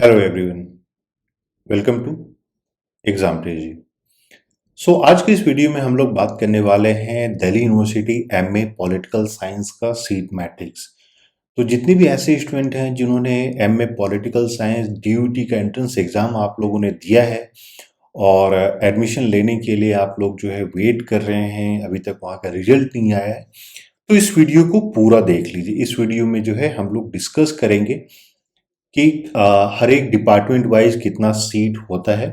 Hello everyone, welcome to exam ji. आज की इस वीडियो में हम लोग बात करने वाले हैं Delhi university MA political science का सीट मैट्रिक्स। तो जितने भी ऐसे स्टूडेंट हैं जिन्होंने एमए पॉलिटिकल साइंस डीयूटी का एंट्रेंस एग्जाम आप लोगों ने दिया है और एडमिशन लेने के लिए आप लोग जो है वेट कर रहे हैं, अभी तक वहाँ का रिजल्ट नहीं आया है, तो इस वीडियो को पूरा देख लीजिए। इस वीडियो में जो है हम लोग डिस्कस करेंगे कि हर एक डिपार्टमेंट वाइज कितना सीट होता है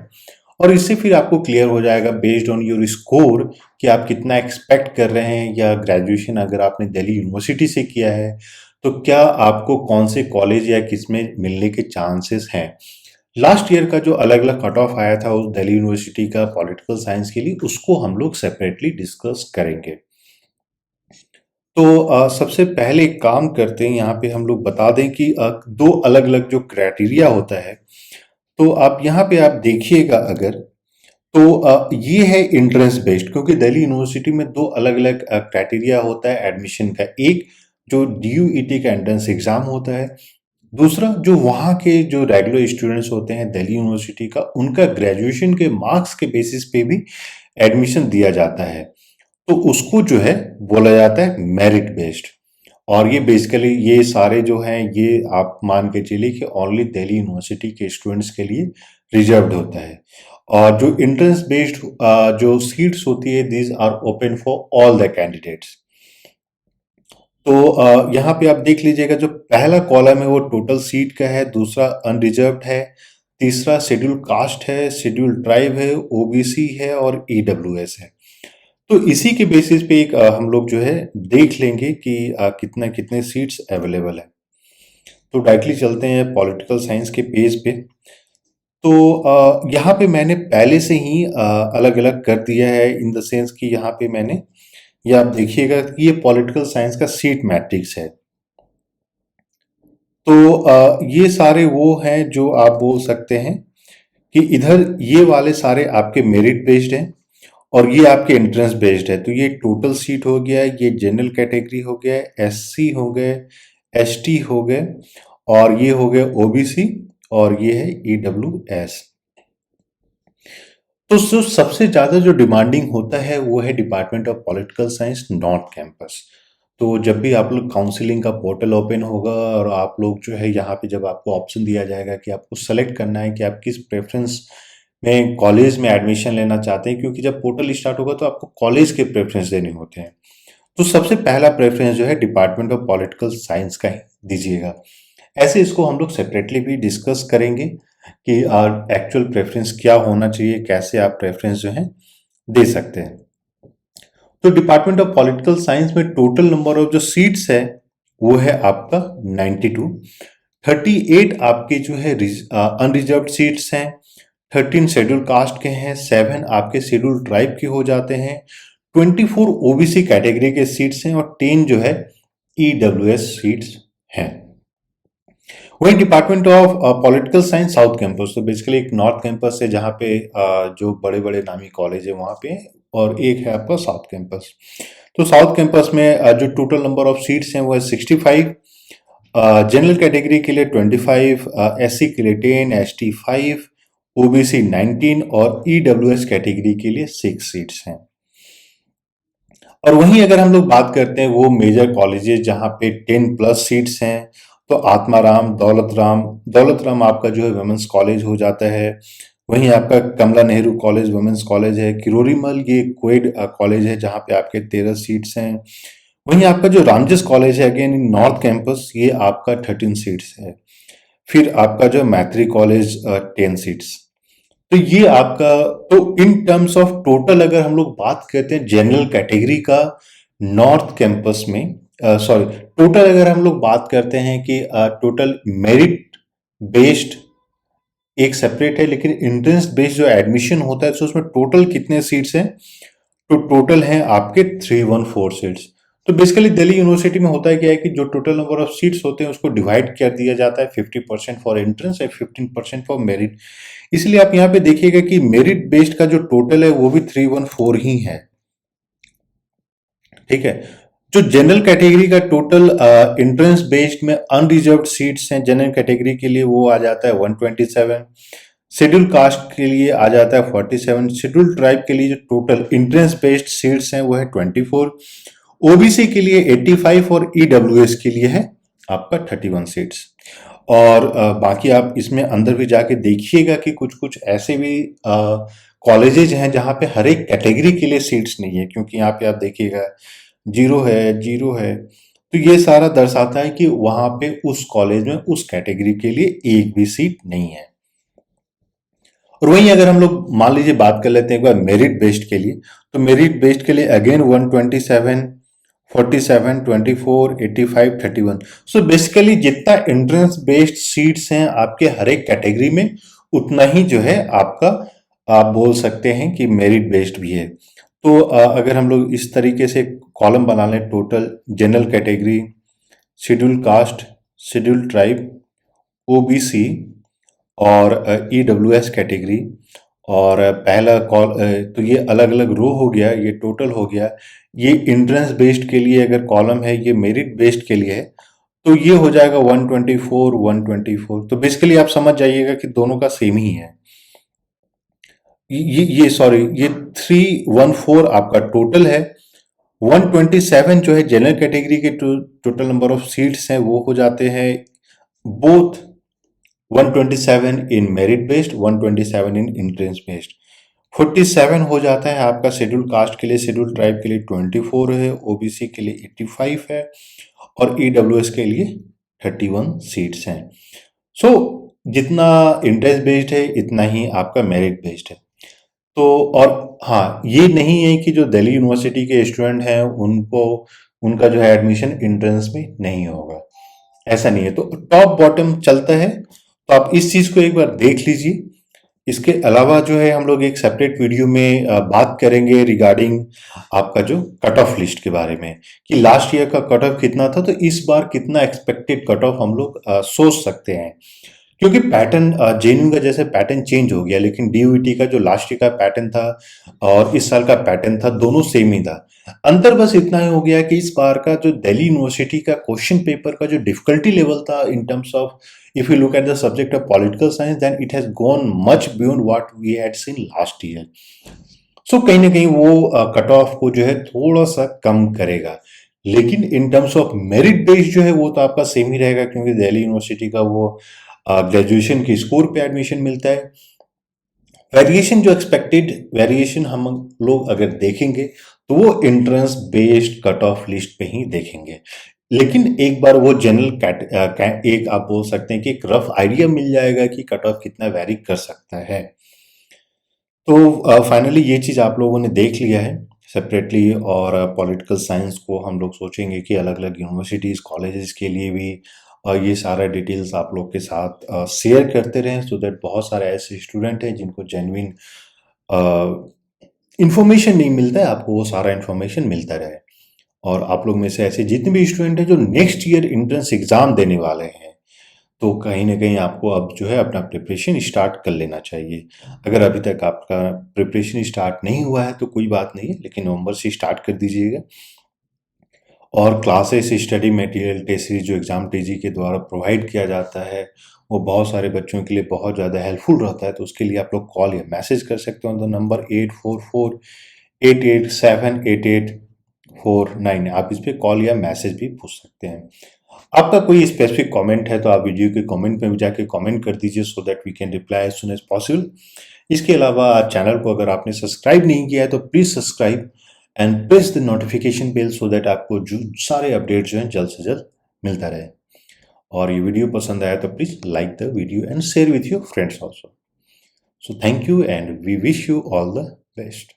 और इससे फिर आपको क्लियर हो जाएगा बेस्ड ऑन योर स्कोर कि आप कितना एक्सपेक्ट कर रहे हैं, या ग्रेजुएशन अगर आपने दिल्ली यूनिवर्सिटी से किया है तो क्या आपको कौन से कॉलेज या किस में मिलने के चांसेस हैं। लास्ट ईयर का जो अलग अलग कट ऑफ आया था उस दिल्ली यूनिवर्सिटी का पॉलिटिकल साइंस के लिए, उसको हम लोग सेपरेटली डिस्कस करेंगे। तो सबसे पहले एक काम करते हैं, यहाँ पे हम लोग बता दें कि दो अलग अलग जो क्राइटेरिया होता है, तो आप यहाँ पे आप देखिएगा अगर, तो ये है इंट्रेंस बेस्ड, क्योंकि दिल्ली यूनिवर्सिटी में दो अलग अलग क्राइटेरिया होता है एडमिशन का। एक जो डीयूईटी का एंट्रेंस एग्जाम होता है, दूसरा जो वहाँ के जो रेगुलर स्टूडेंट्स होते हैं दिल्ली यूनिवर्सिटी का, उनका ग्रेजुएशन के मार्क्स के बेसिस पे भी एडमिशन दिया जाता है। तो उसको जो है बोला जाता है मेरिट बेस्ड। और ये बेसिकली ये सारे जो हैं ये आप मान के चलिए कि ओनली दिल्ली यूनिवर्सिटी के स्टूडेंट्स के लिए रिजर्व्ड होता है। और जो इंट्रेंस बेस्ड जो सीट्स होती है, these are open for all the candidates. तो यहाँ पे आप देख लीजिएगा, जो पहला कॉलम है वो टोटल सीट का है, दूसरा अनरिजर्व्ड है, तीसरा शेड्यूल कास्ट है, शेड्यूल ट्राइब है, ओबीसी है और ईडब्ल्यूएस है। तो इसी के बेसिस पे एक हम लोग जो है देख लेंगे कि कितना कितने सीट्स अवेलेबल है। तो डायरेक्टली चलते हैं पॉलिटिकल साइंस के पेज पे। तो यहाँ पे मैंने पहले से ही अलग अलग कर दिया है, इन द सेंस कि यहाँ पे मैंने, ये आप देखिएगा कि ये पॉलिटिकल साइंस का सीट मैट्रिक्स है। तो ये सारे वो हैं जो आप बोल सकते हैं कि इधर ये वाले सारे आपके मेरिट बेस्ड हैं और ये आपके एंट्रेंस बेस्ड है। तो ये टोटल सीट हो गया, ये जनरल कैटेगरी हो गया, एससी हो गए, एसटी हो गए, और ये हो गए ओबीसी, और ये है ईडब्ल्यूएस। तो जो सबसे ज्यादा जो डिमांडिंग होता है वो है department of political science north campus. तो जब भी आप लोग काउंसलिंग का पोर्टल ओपन होगा और आप लोग जो है यहाँ पे जब आपको ऑप्शन दिया जाएगा कि आपको सेलेक्ट करना है कि आप किस प्रेफरेंस में कॉलेज में एडमिशन लेना चाहते हैं, क्योंकि जब पोर्टल स्टार्ट होगा तो आपको कॉलेज के प्रेफरेंस देने होते हैं। तो सबसे पहला प्रेफरेंस जो है डिपार्टमेंट ऑफ पॉलिटिकल साइंस का ही दीजिएगा। ऐसे इसको हम लोग सेपरेटली भी डिस्कस करेंगे कि एक्चुअल प्रेफरेंस क्या होना चाहिए, कैसे आप प्रेफरेंस जो है दे सकते हैं। तो डिपार्टमेंट ऑफ पॉलिटिकल साइंस में टोटल नंबर ऑफ जो सीट्स है वो है आपका 92। 38 आपके जो है अनरिजर्व्ड सीट्स हैं, 13 शेड्यूल कास्ट के हैं, 7 आपके शेड्यूल ट्राइब के हो जाते हैं, 24 ओबीसी कैटेगरी के सीट्स हैं और 10 जो है ईडब्ल्यूएस सीट्स हैं। वही department of political science south campus, तो बेसिकली एक नॉर्थ कैंपस है जहाँ पे जो बड़े बड़े नामी कॉलेज है वहाँ पे, और एक है आपका साउथ कैंपस। तो साउथ कैंपस में जो टोटल नंबर ऑफ सीट्स हैं वो है 65, जनरल कैटेगरी के लिए 25, एससी के लिए 10, एसटी 5, ओबीसी 19 और ईडब्ल्यूएस कैटेगरी के लिए 6 सीट्स हैं। और वहीं अगर हम लोग बात करते हैं वो मेजर कॉलेजेस जहाँ पे 10 प्लस सीट्स हैं, तो आत्माराम, दौलत राम आपका जो है वुमेन्स कॉलेज हो जाता है। वहीं आपका कमला नेहरू कॉलेज वुमेन्स कॉलेज है। किरोरीमल ये क्वेड कॉलेज है जहाँ पे आपके 13 सीट्स हैं। वहीं आपका जो रामजस कॉलेज है अगेन इन नॉर्थ कैंपस, ये आपका 13 सीट्स है। फिर आपका जो मैत्री कॉलेज 10 सीट्स। तो ये आपका, तो इन टर्म्स ऑफ टोटल अगर हम लोग बात करते हैं जनरल कैटेगरी का नॉर्थ कैंपस में, सॉरी टोटल अगर हम लोग बात करते हैं कि टोटल मेरिट बेस्ड एक सेपरेट है, लेकिन एंट्रेंस बेस्ड जो एडमिशन होता है तो उसमें टोटल कितने सीट्स हैं, तो टोटल हैं आपके 314 सीट्स। तो बेसिकली दिल्ली यूनिवर्सिटी में होता है क्या है कि जो टोटल नंबर ऑफ सीट्स होते हैं उसको डिवाइड कर दिया जाता है, 50% फॉर एंट्रेंस और 15% फॉर मेरिट। इसलिए आप यहाँ पे देखिएगा कि मेरिट बेस्ड का जो टोटल है वो भी 314 ही है। ठीक है। जो जनरल कैटेगरी का टोटल एंट्रेंस बेस्ड में अनरिजर्व्ड सीट्स हैं जनरल कैटेगरी के लिए, वो आ जाता है 127। शेड्यूल कास्ट के लिए आ जाता है 47। शेड्यूल ट्राइब के लिए जो टोटल एंट्रेंस बेस्ड सीट्स हैं वो है 24। ओबीसी के लिए 85 और ईडब्ल्यूएस के लिए है आपका 31 सीट्स। और बाकी आप इसमें अंदर भी जाके देखिएगा कि कुछ कुछ ऐसे भी कॉलेजेज हैं जहाँ पे हर एक कैटेगरी के लिए सीट्स नहीं है, क्योंकि यहाँ पे आप देखिएगा जीरो है, जीरो है। तो ये सारा दर्शाता है कि वहां पे उस कॉलेज में उस कैटेगरी के लिए एक भी सीट नहीं है। और वहीं अगर हम लोग मान लीजिए बात कर लेते हैं एक बार मेरिट बेस्ड के लिए, तो मेरिट बेस्ड के लिए अगेन 127, 47, 24, 85, 31। सो बेसिकली जितना एंट्रेंस बेस्ड सीट्स हैं आपके हर एक कैटेगरी में, उतना ही जो है आपका आप बोल सकते हैं कि मेरिट बेस्ड भी है। तो अगर हम लोग इस तरीके से कॉलम बना लें, total general category, schedule caste, schedule tribe, OBC और ईडब्ल्यूएस कैटेगरी, और पहला कॉल तो ये अलग अलग रो हो गया, ये टोटल हो गया। ये एंट्रेंस बेस्ड के लिए अगर कॉलम है, ये मेरिट बेस्ड के लिए है, तो ये हो जाएगा 124, 124। तो बेसिकली आप समझ जाइएगा कि दोनों का सेम ही है। ये सॉरी, ये 314 आपका टोटल है। 127 जो है जनरल कैटेगरी के टोटल नंबर ऑफ सीट्स हैं वो हो जाते हैं both 127 in merit based, 127 in entrance based. 47 हो जाता है आपका शेड्यूल कास्ट के लिए, शेड्यूल ट्राइब के लिए 24 है, ओबीसी के लिए 85 है और ईडब्ल्यूएस के लिए 31 सीट्स हैं। सो जितना इंटरेस्ट बेस्ड है इतना ही आपका मेरिट बेस्ड है। तो और हाँ, ये नहीं है कि जो दिल्ली यूनिवर्सिटी के स्टूडेंट हैं उनको उनका जो है एडमिशन एंट्रेंस में नहीं होगा, ऐसा नहीं है। तो टॉप बॉटम चलता है, तो आप इस चीज को एक बार देख लीजिए। इसके अलावा जो है हम लोग एक सेपरेट वीडियो में बात करेंगे रिगार्डिंग आपका जो कट ऑफ लिस्ट के बारे में, कि लास्ट ईयर का कट ऑफ कितना था, तो इस बार कितना एक्सपेक्टेड कट ऑफ हम लोग सोच सकते हैं। क्योंकि पैटर्न जेएनयू का जैसे पैटर्न चेंज हो गया, लेकिन डीयूईटी का जो लास्ट ईयर का पैटर्न था और इस साल का पैटर्न था, दोनों सेम ही था। अंतर बस इतना ही हो गया कि इस बार का जो दिल्ली यूनिवर्सिटी का क्वेश्चन पेपर का जो डिफिकल्टी लेवल था in terms of, if you look at the subject of political science, then it has gone much beyond what we had seen last year. So कहीं ना कहीं वो कट ऑफ को जो है थोड़ा सा कम करेगा। लेकिन इन टर्म्स ऑफ मेरिट बेस जो है वो तो आपका सेम ही रहेगा, क्योंकि दिल्ली यूनिवर्सिटी का वो ग्रेजुएशन के स्कोर पे एडमिशन मिलता है। वेरिएशन जो एक्सपेक्टेड वेरिएशन हम लोग अगर देखेंगे तो वो entrance based cut off list पे ही देखेंगे। लेकिन एक बार वो जनरल एक आप बोल सकते हैं कि एक रफ आइडिया मिल जाएगा कि कट ऑफ कितना वेरी कर सकता है। तो फाइनली ये चीज़ आप लोगों ने देख लिया है सेपरेटली, और पॉलिटिकल साइंस को हम लोग सोचेंगे कि अलग अलग यूनिवर्सिटीज़ कॉलेजेस के लिए भी ये सारा डिटेल्स आप लोग के साथ शेयर करते रहें, सो दैट बहुत सारे ऐसे स्टूडेंट हैं जिनको जेन्युइन इंफॉर्मेशन नहीं मिलता है, आपको वो सारा इंफॉर्मेशन मिलता रहे। और आप लोग में से ऐसे जितने भी स्टूडेंट हैं जो नेक्स्ट ईयर एंट्रेंस एग्जाम देने वाले हैं, तो कहीं ना कहीं आपको अब जो है अपना प्रिपरेशन स्टार्ट कर लेना चाहिए। अगर अभी तक आपका प्रिपरेशन स्टार्ट नहीं हुआ है तो कोई बात नहीं है, लेकिन नवंबर से स्टार्ट कर दीजिएगा। और classes, study material, test series जो एग्जाम टीजी के द्वारा प्रोवाइड किया जाता है वो बहुत सारे बच्चों के लिए बहुत ज़्यादा हेल्पफुल रहता है। तो उसके लिए आप लोग कॉल या मैसेज कर सकते हो ऑन द नंबर 844-887-8849। आप इस पर कॉल या मैसेज भी पूछ सकते हैं। आपका कोई स्पेसिफिक कमेंट है तो आप वीडियो के कमेंट में भी जाके कमेंट कर दीजिए, so that we can reply as soon as possible. इसके अलावा चैनल को अगर आपने सब्सक्राइब नहीं किया है तो please subscribe and press the notification bell, so that आपको जो सारे अपडेट जो हैं जल्द से जल्द मिलता रहे। और ये वीडियो पसंद आया तो please like the video and share with your friends also. So thank you and we wish you all the best.